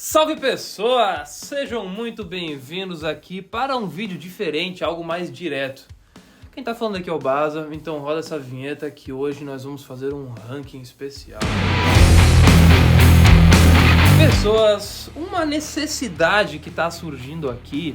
Salve pessoas! Sejam muito bem-vindos aqui para um vídeo diferente, algo mais direto. Quem tá falando aqui é o Baza, então roda essa vinheta que hoje nós vamos fazer um ranking especial. Pessoas, uma necessidade que tá surgindo aqui,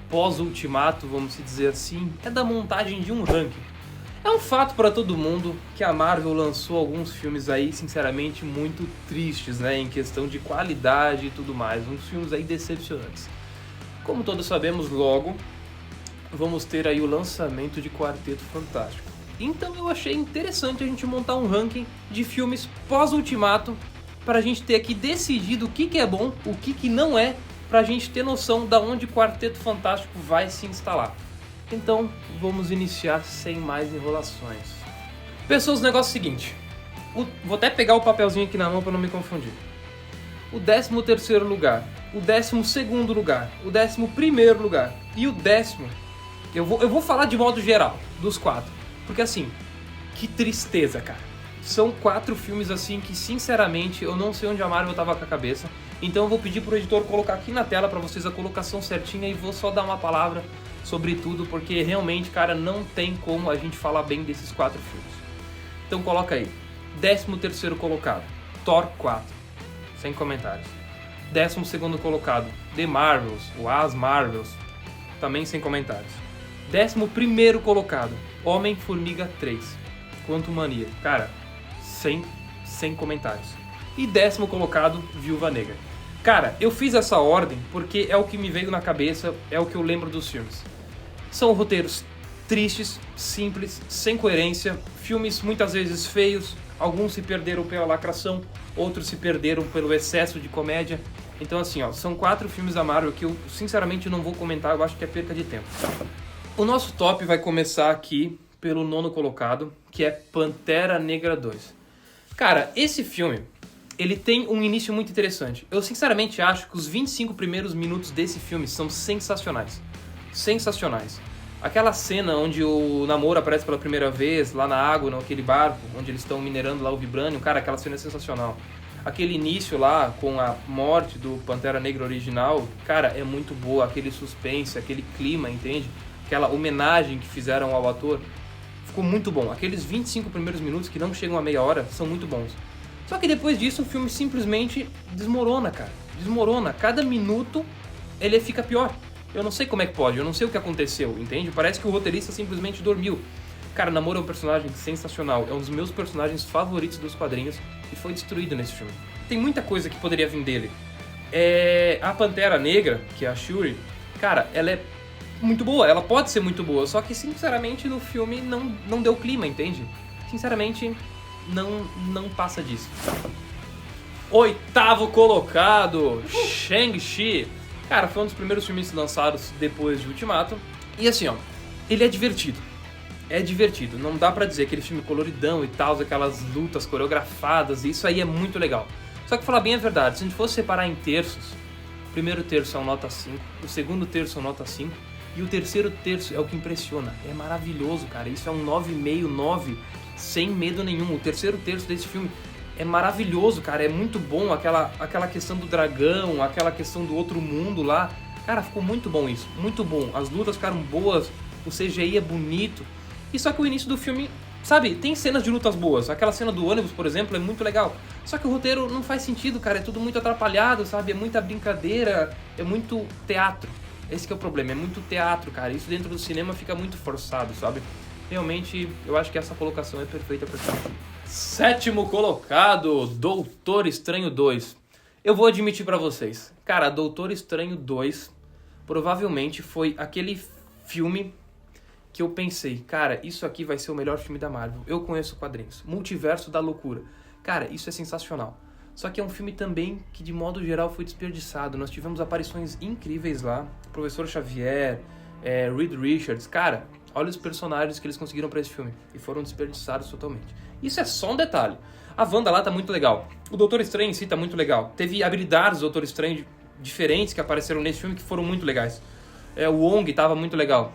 pós-ultimato, vamos dizer assim, é da montagem de um ranking. É um fato para todo mundo que a Marvel lançou alguns filmes aí, sinceramente, muito tristes, né, em questão de qualidade e tudo mais, uns filmes aí decepcionantes. Como todos sabemos, logo vamos ter aí o lançamento de Quarteto Fantástico. Então eu achei interessante a gente montar um ranking de filmes pós-ultimato para a gente ter aqui decidido o que é bom, o que não é, para a gente ter noção da onde Quarteto Fantástico vai se instalar. Então, vamos iniciar sem mais enrolações. Pessoas, o negócio é o seguinte. Vou até pegar o papelzinho aqui na mão para não me confundir. O 13º lugar, o 12º lugar, o 11º lugar e o 10º. Eu vou falar de modo geral, dos 4. Porque assim, que tristeza, cara. São 4 filmes assim que, sinceramente, eu não sei onde a Marvel tava com a cabeça. Então eu vou pedir pro editor colocar aqui na tela para vocês a colocação certinha e vou só dar uma palavra sobre tudo, porque realmente, cara, não tem como a gente falar bem desses 4 filmes. Então coloca aí. 13º colocado, Thor 4. Sem comentários. 12º colocado, The Marvels, ou As Marvels. Também sem comentários. 11º colocado, Homem-Formiga 3. Quantumania. Cara, sem comentários. E 10º colocado, Viúva Negra. Cara, eu fiz essa ordem porque é o que me veio na cabeça, é o que eu lembro dos filmes. São roteiros tristes, simples, sem coerência, filmes muitas vezes feios, alguns se perderam pela lacração, outros se perderam pelo excesso de comédia. Então assim, ó, são 4 filmes da Marvel que eu sinceramente não vou comentar, eu acho que é perca de tempo. O nosso top vai começar aqui pelo 9º colocado, que é Pantera Negra 2. Cara, esse filme, ele tem um início muito interessante. Eu sinceramente acho que os 25 primeiros minutos desse filme são sensacionais. Sensacionais. Aquela cena onde o Namor aparece pela primeira vez lá na água, naquele barco, onde eles estão minerando lá o Vibranium, cara, aquela cena é sensacional. Aquele início lá com a morte do Pantera Negra original, cara, é muito boa. Aquele suspense, aquele clima, entende? Aquela homenagem que fizeram ao ator, ficou muito bom. Aqueles 25 primeiros minutos, que não chegam a meia hora, são muito bons. Só que depois disso o filme simplesmente desmorona, cara. Desmorona. Cada minuto ele fica pior. Eu não sei como é que pode, eu não sei o que aconteceu, entende? Parece que o roteirista simplesmente dormiu. Cara, Namor é um personagem sensacional, é um dos meus personagens favoritos dos quadrinhos e foi destruído nesse filme. Tem muita coisa que poderia vir dele. A Pantera Negra, que é a Shuri, cara, ela é muito boa, ela pode ser muito boa, só que sinceramente no filme não deu clima, entende? Sinceramente, não passa disso. 8º colocado, Shang-Chi. Cara, foi um dos primeiros filmes lançados depois de Ultimato. E assim, ó, ele é divertido. É divertido, não dá pra dizer aquele filme coloridão e tal, aquelas lutas coreografadas, isso aí é muito legal. Só que falar bem a verdade, se a gente fosse separar em terços, o primeiro terço é um nota 5, o segundo terço é um nota 5, e o terceiro terço é o que impressiona. É maravilhoso, cara, isso é um 9,5, 9, sem medo nenhum. O terceiro terço desse filme é maravilhoso, cara, é muito bom, aquela questão do dragão, aquela questão do outro mundo lá. Cara, ficou muito bom isso, muito bom. As lutas ficaram boas, o CGI é bonito. E só que o início do filme, sabe, tem cenas de lutas boas. Aquela cena do ônibus, por exemplo, é muito legal. Só que o roteiro não faz sentido, cara, é tudo muito atrapalhado, sabe? É muita brincadeira, é muito teatro. Esse que é o problema, é muito teatro, cara. Isso dentro do cinema fica muito forçado, sabe? Realmente, eu acho que essa colocação é perfeita pra esse filme. 7º colocado, Doutor Estranho 2. Eu vou admitir pra vocês, cara, Doutor Estranho 2 provavelmente foi aquele filme que eu pensei, cara, isso aqui vai ser o melhor filme da Marvel. Eu conheço quadrinhos, Multiverso da Loucura. Cara, isso é sensacional. Só que é um filme também que, de modo geral, foi desperdiçado. Nós tivemos aparições incríveis lá, Professor Xavier, Reed Richards. Cara, olha os personagens que eles conseguiram pra esse filme e foram desperdiçados totalmente. Isso é só um detalhe. A Wanda lá tá muito legal. O Doutor Estranho em si tá muito legal. Teve habilidades do Doutor Estranho diferentes que apareceram nesse filme que foram muito legais. O Wong tava muito legal.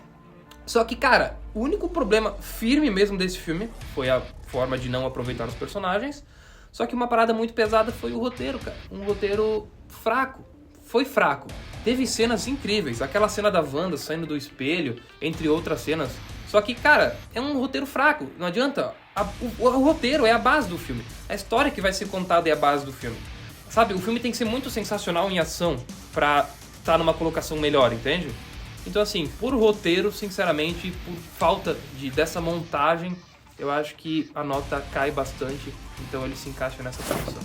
Só que, cara, o único problema firme mesmo desse filme foi a forma de não aproveitar os personagens. Só que uma parada muito pesada foi o roteiro, cara. Um roteiro fraco. Foi fraco. Teve cenas incríveis. Aquela cena da Wanda saindo do espelho, entre outras cenas. Só que, cara, é um roteiro fraco. Não adianta. O roteiro é a base do filme. A história que vai ser contada é a base do filme. Sabe, o filme tem que ser muito sensacional em ação pra estar numa colocação melhor, entende? Então, assim, por roteiro, sinceramente, por falta dessa montagem, eu acho que a nota cai bastante. Então ele se encaixa nessa posição.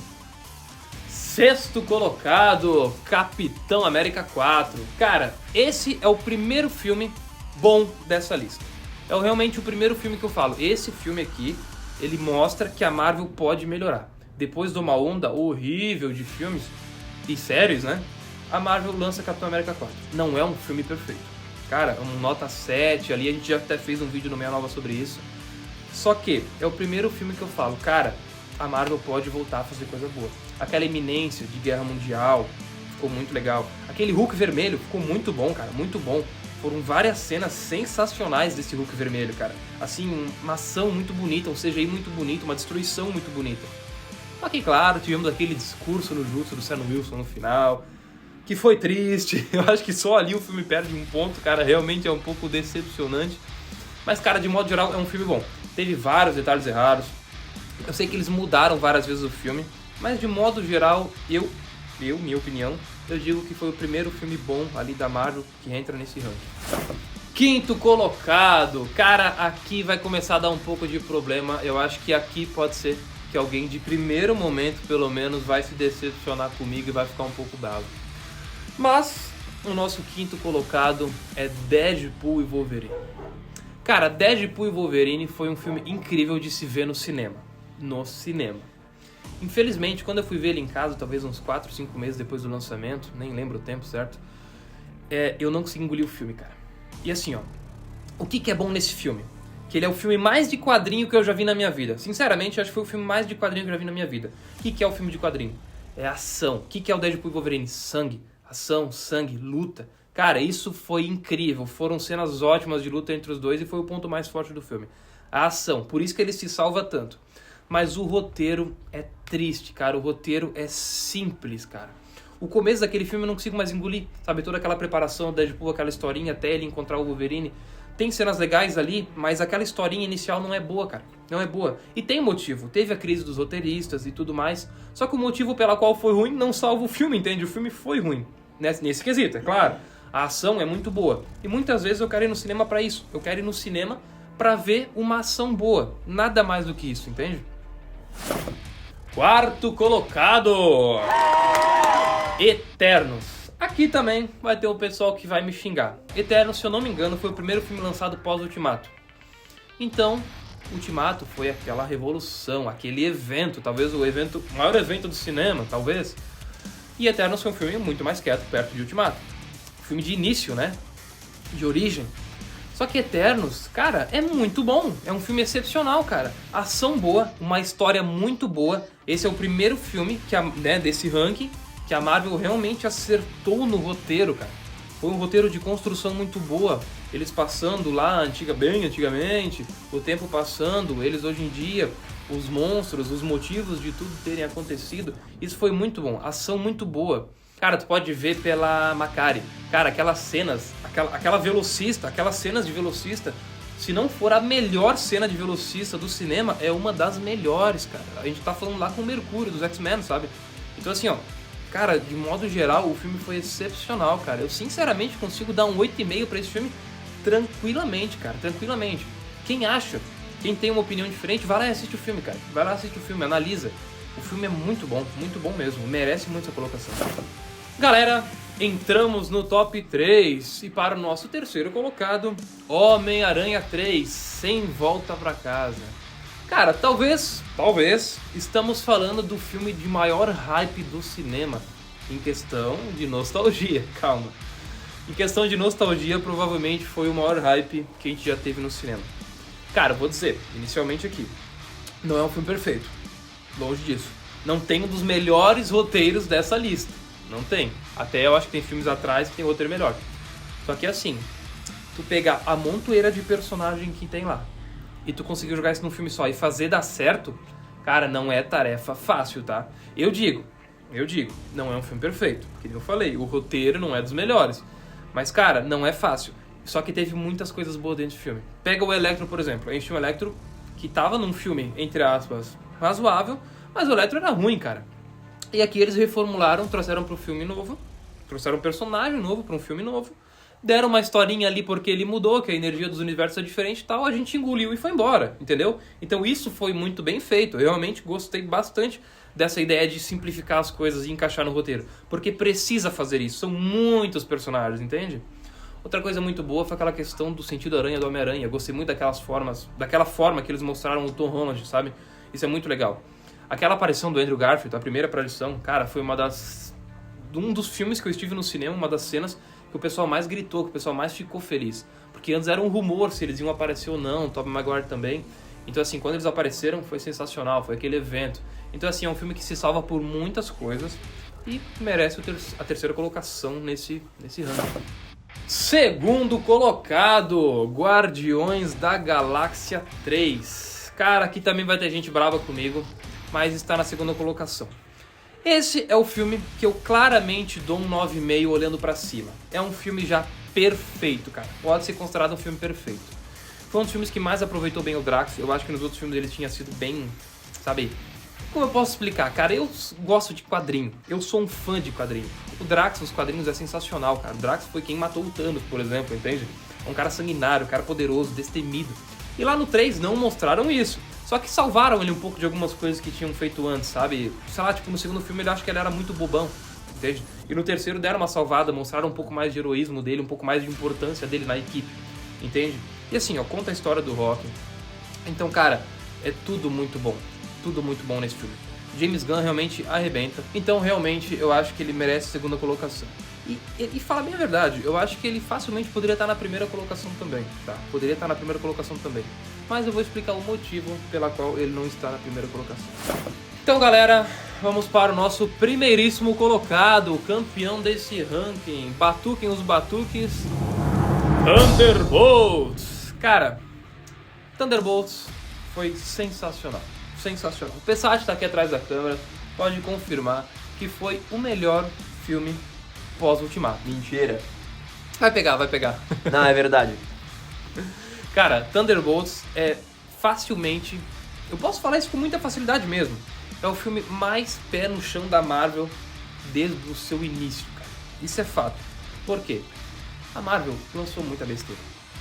Sexto colocado, Capitão América 4. Cara, esse é o primeiro filme bom dessa lista. É realmente o primeiro filme que eu falo. Esse filme aqui, ele mostra que a Marvel pode melhorar. Depois de uma onda horrível de filmes e séries, né? A Marvel lança Capitão América 4. Não é um filme perfeito. Cara, um nota 7 ali, a gente já até fez um vídeo no Meia Nova sobre isso. Só que é o primeiro filme que eu falo, cara, a Marvel pode voltar a fazer coisa boa. Aquela iminência de guerra mundial ficou muito legal. Aquele Hulk vermelho ficou muito bom, cara, muito bom. Foram várias cenas sensacionais desse Hulk vermelho, cara. Assim, uma ação muito bonita, um CGI muito bonito, uma destruição muito bonita. Só que, claro, tivemos aquele discurso no jutsu do Sam Wilson no final, que foi triste. Eu acho que só ali o filme perde um ponto, cara, realmente é um pouco decepcionante. Mas, cara, de modo geral, é um filme bom. Teve vários detalhes errados. Eu sei que eles mudaram várias vezes o filme, mas de modo geral, minha opinião, eu digo que foi o primeiro filme bom ali da Marvel que entra nesse ranking. Quinto colocado. Cara, aqui vai começar a dar um pouco de problema. Eu acho que aqui pode ser que alguém de primeiro momento, pelo menos, vai se decepcionar comigo e vai ficar um pouco bravo. Mas o nosso quinto colocado é Deadpool e Wolverine. Cara, Deadpool e Wolverine foi um filme incrível de se ver no cinema. No cinema. Infelizmente, quando eu fui ver ele em casa, talvez uns 4, 5 meses depois do lançamento, nem lembro o tempo certo, eu não consegui engolir o filme, cara. E assim, ó, o que é bom nesse filme? Que ele é o filme mais de quadrinho que eu já vi na minha vida. Sinceramente, eu acho que foi o filme mais de quadrinho que eu já vi na minha vida. O que é o filme de quadrinho? É ação. O que é o Deadpool e Wolverine? Sangue. Ação, sangue, luta. Cara, isso foi incrível. Foram cenas ótimas de luta entre os dois e foi o ponto mais forte do filme. A ação. Por isso que ele se salva tanto. Mas o roteiro é triste, cara. O roteiro é simples, cara. O começo daquele filme eu não consigo mais engolir. Sabe, toda aquela preparação do Deadpool, aquela historinha até ele encontrar o Wolverine. Tem cenas legais ali, mas aquela historinha inicial não é boa, cara. Não é boa. E tem motivo. Teve a crise dos roteiristas e tudo mais. Só que o motivo pela qual foi ruim não salva o filme, entende? O filme foi ruim. Nesse quesito, é claro. A ação é muito boa. E muitas vezes eu quero ir no cinema pra isso. Eu quero ir no cinema pra ver uma ação boa. Nada mais do que isso, entende? Quarto colocado. Eternos. Aqui também vai ter o pessoal que vai me xingar. Eternos, se eu não me engano, foi o primeiro filme lançado pós-Ultimato. Então, Ultimato foi aquela revolução, aquele evento, talvez o maior evento do cinema, talvez. E Eternos foi um filme muito mais quieto, perto de Ultimato. Filme de início, né? De origem. Só que Eternos, cara, é muito bom. É um filme excepcional, cara. Ação boa, uma história muito boa. Esse é o primeiro filme desse ranking que a Marvel realmente acertou no roteiro, cara. Foi um roteiro de construção muito boa. Eles passando lá bem antigamente, o tempo passando, eles hoje em dia, os monstros, os motivos de tudo terem acontecido. Isso foi muito bom, ação muito boa. Cara, tu pode ver pela Makkari. Cara, aquelas cenas, aquelas cenas de velocista, se não for a melhor cena de velocista do cinema, é uma das melhores, cara. A gente tá falando lá com o Mercúrio, dos X-Men, sabe? Então assim, ó, cara, de modo geral, o filme foi excepcional, cara. Eu sinceramente consigo dar um 8,5 pra esse filme tranquilamente, cara, tranquilamente. Quem tem uma opinião diferente, vai lá e assiste o filme, cara. Vai lá e assiste o filme, analisa. O filme é muito bom mesmo, merece muito essa colocação. Galera, entramos no top 3 e para o nosso terceiro colocado, Homem-Aranha 3, Sem Volta Pra Casa. Cara, talvez estamos falando do filme de maior hype do cinema, em questão de nostalgia, calma. Em questão de nostalgia, provavelmente foi o maior hype que a gente já teve no cinema. Cara, vou dizer, inicialmente aqui, não é um filme perfeito, longe disso. Não tem um dos melhores roteiros dessa lista, não tem. Até eu acho que tem filmes atrás que tem roteiro melhor. Só que assim, tu pegar a montoeira de personagem que tem lá, e tu conseguir jogar isso num filme só e fazer dar certo, cara, não é tarefa fácil, tá? Eu digo, Eu digo, não é um filme perfeito. Que eu falei, o roteiro não é dos melhores. Mas, cara, não é fácil. Só que teve muitas coisas boas dentro do filme. Pega o Electro, por exemplo. A gente tinha o Electro que tava num filme, entre aspas, razoável, mas o Electro era ruim, cara. E aqui eles reformularam, trouxeram pro filme novo, trouxeram um personagem novo pra um filme novo, deram uma historinha ali porque ele mudou, que a energia dos universos é diferente e tal, a gente engoliu e foi embora, entendeu? Então isso foi muito bem feito. Eu realmente gostei bastante dessa ideia de simplificar as coisas e encaixar no roteiro, porque precisa fazer isso, são muitos personagens, entende? Outra coisa muito boa foi aquela questão do sentido aranha do Homem-Aranha. Eu gostei muito daquela forma que eles mostraram o Tom Holland, sabe? Isso é muito legal. Aquela aparição do Andrew Garfield, a primeira aparição, cara, foi um dos filmes que eu estive no cinema, uma das cenas que o pessoal mais gritou, que o pessoal mais ficou feliz. Porque antes era um rumor se eles iam aparecer ou não, Tobey Maguire também. Então, assim, quando eles apareceram, foi sensacional, foi aquele evento. Então, assim, é um filme que se salva por muitas coisas e merece a terceira colocação nesse ranking. Segundo colocado, Guardiões da Galáxia 3. Cara, aqui também vai ter gente brava comigo, mas está na segunda colocação. Esse é o filme que eu claramente dou um 9,5 olhando pra cima. É um filme já perfeito, cara. Pode ser considerado um filme perfeito. Foi um dos filmes que mais aproveitou bem o Drax. Eu acho que nos outros filmes ele tinha sido bem, sabe... Como eu posso explicar? Cara, eu gosto de quadrinho. Eu sou um fã de quadrinho. O Drax nos quadrinhos é sensacional, cara. O Drax foi quem matou o Thanos, por exemplo, entende? É um cara sanguinário, um cara poderoso, destemido. E lá no 3 não mostraram isso. Só que salvaram ele um pouco de algumas coisas que tinham feito antes, sabe? Sei lá, tipo, no segundo filme eu acho que ele era muito bobão, entende? E no terceiro deram uma salvada, mostraram um pouco mais de heroísmo dele, um pouco mais de importância dele na equipe, entende? E assim, ó, conta a história do Rock. Então, cara, é tudo muito bom. Tudo muito bom nesse filme. James Gunn realmente arrebenta. Então, realmente, eu acho que ele merece a segunda colocação. E fala bem a verdade, eu acho que ele facilmente poderia estar na primeira colocação também, tá? Poderia estar na primeira colocação também. Mas eu vou explicar o motivo pela qual ele não está na primeira colocação. Então, galera, vamos para o nosso primeiríssimo colocado, o campeão desse ranking. Batuquem os batuques. Thunderbolts! Cara, Thunderbolts foi sensacional. Sensacional. O Pessat está aqui atrás da câmera, pode confirmar que foi o melhor filme pós-Ultimato. Mentira. Vai pegar. Não, é verdade. Cara, Thunderbolts é facilmente... Eu posso falar isso com muita facilidade mesmo. É o filme mais pé no chão da Marvel desde o seu início, cara. Isso é fato. Por quê? A Marvel lançou muita besteira.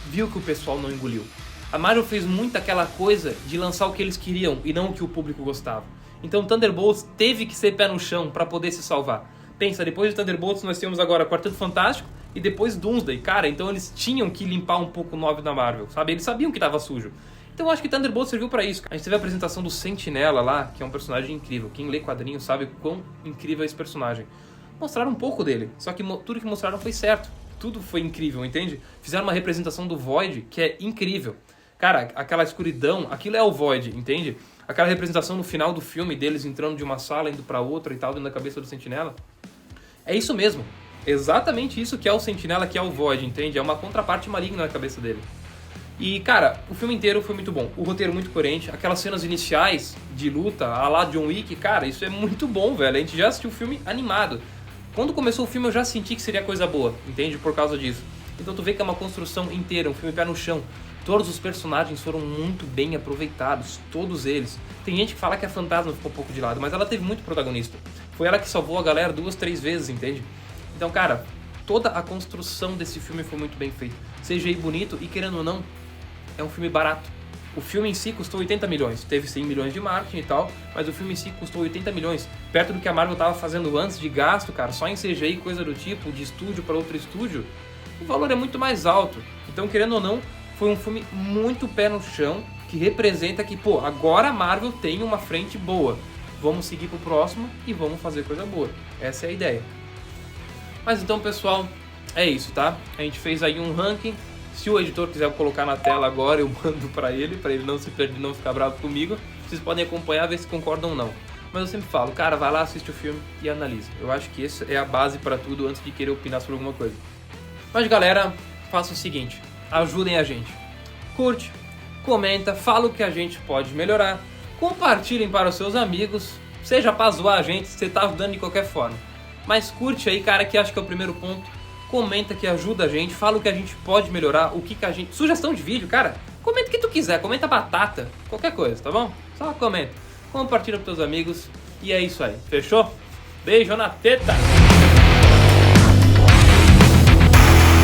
Viu que o pessoal não engoliu. A Marvel fez muito aquela coisa de lançar o que eles queriam e não o que o público gostava. Então Thunderbolts teve que ser pé no chão para poder se salvar. Pensa, depois de Thunderbolts nós temos agora Quarteto Fantástico e depois Doomsday. Cara, então eles tinham que limpar um pouco o 9 da Marvel, sabe? Eles sabiam que tava sujo. Então eu acho que Thunderbolts serviu pra isso. A gente teve a apresentação do Sentinela lá, que é um personagem incrível. Quem lê quadrinhos sabe quão incrível é esse personagem. Mostraram um pouco dele, só que tudo que mostraram foi certo. Tudo foi incrível, entende? Fizeram uma representação do Void que é incrível. Cara, aquela escuridão, aquilo é o Void, entende? Aquela representação no final do filme deles entrando de uma sala, indo pra outra e tal, dentro da cabeça do Sentinela. É isso mesmo. Exatamente isso que é o Sentinela, que é o Void, entende? É uma contraparte maligna na cabeça dele. E, cara, o filme inteiro foi muito bom. O roteiro muito coerente. Aquelas cenas iniciais de luta, a lá John Wick, cara, isso é muito bom, velho. A gente já assistiu o filme animado. Quando começou o filme eu já senti que seria coisa boa, entende? Por causa disso. Então tu vê que é uma construção inteira, um filme pé no chão. Todos os personagens foram muito bem aproveitados, todos eles. Tem gente que fala que a Fantasma ficou um pouco de lado, mas ela teve muito protagonista. Foi ela que salvou a galera 2, 3 vezes, entende? Então, cara, toda a construção desse filme foi muito bem feita. CGI bonito e, querendo ou não, é um filme barato. O filme em si custou 80 milhões. Teve 100 milhões de marketing e tal, mas o filme em si custou 80 milhões. Perto do que a Marvel tava fazendo antes de gasto, cara, só em CGI e coisa do tipo, de estúdio para outro estúdio, o valor é muito mais alto. Então, querendo ou não, foi um filme muito pé no chão, que representa que, pô, agora a Marvel tem uma frente boa. Vamos seguir pro próximo e vamos fazer coisa boa. Essa é a ideia. Mas então, pessoal, é isso, tá? A gente fez aí um ranking. Se o editor quiser colocar na tela agora, eu mando pra ele não se perder, não ficar bravo comigo. Vocês podem acompanhar, ver se concordam ou não. Mas eu sempre falo, cara, vai lá, assiste o filme e analisa. Eu acho que essa é a base pra tudo antes de querer opinar sobre alguma coisa. Mas, galera, faça o seguinte. Ajudem a gente. Curte, comenta, fala o que a gente pode melhorar, compartilhem para os seus amigos seja pra zoar a gente, você tá ajudando de qualquer forma. Mas curte aí, cara, que acho que é o primeiro ponto. Comenta que ajuda a gente, fala o que a gente pode melhorar, o que a gente... Sugestão de vídeo, cara, comenta o que tu quiser, comenta batata, qualquer coisa, tá bom? Só comenta. Compartilha com teus amigos e é isso aí, fechou? Beijo na teta!